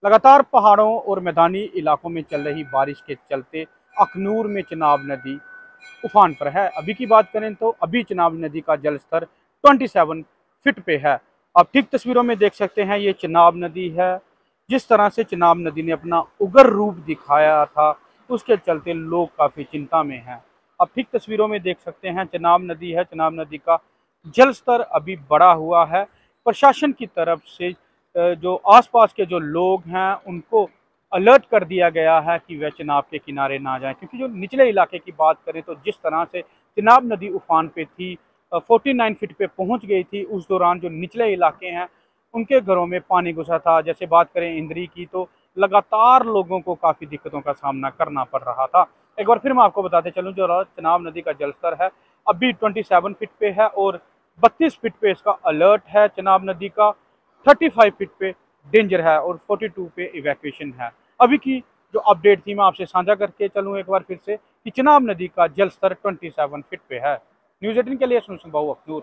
लगातार पहाड़ों और मैदानी इलाकों में चल रही बारिश के चलते अखनूर में चिनाब नदी उफान पर है। अभी की बात करें तो अभी चिनाब नदी का जल स्तर 27 फीट पे है। आप ठीक तस्वीरों में देख सकते हैं, ये चिनाब नदी है। जिस तरह से चिनाब नदी ने अपना उग्र रूप दिखाया था, उसके चलते लोग काफ़ी चिंता में हैं। आप ठीक तस्वीरों में देख सकते हैं, चिनाब नदी है। चिनाब नदी का जल स्तर अभी बढ़ा हुआ है। प्रशासन की तरफ से जो आसपास के जो लोग हैं उनको अलर्ट कर दिया गया है कि वह चिनाब के किनारे ना जाएं, क्योंकि जो निचले इलाके की बात करें तो जिस तरह से चिनाब नदी उफान पे थी, 49 फीट पे पहुंच गई थी, उस दौरान जो निचले इलाके हैं उनके घरों में पानी घुसा था। जैसे बात करें इंद्री की, तो लगातार लोगों को काफ़ी दिक्कतों का सामना करना पड़ रहा था। एक बार फिर मैं आपको बताते चलूँ, जो चिनाब नदी का जलस्तर है अभी 27 फीट पे है और 32 फीट पे इसका अलर्ट है। चिनाब नदी का 35 फीट पे डेंजर है और 42 पे इवैक्यूएशन है। अभी की जो अपडेट थी मैं आपसे साझा करके चलूँ एक बार फिर से कि चिनाब नदी का जल स्तर 27 फीट पे है। न्यूज़ 18 के लिए सुन अखनूर।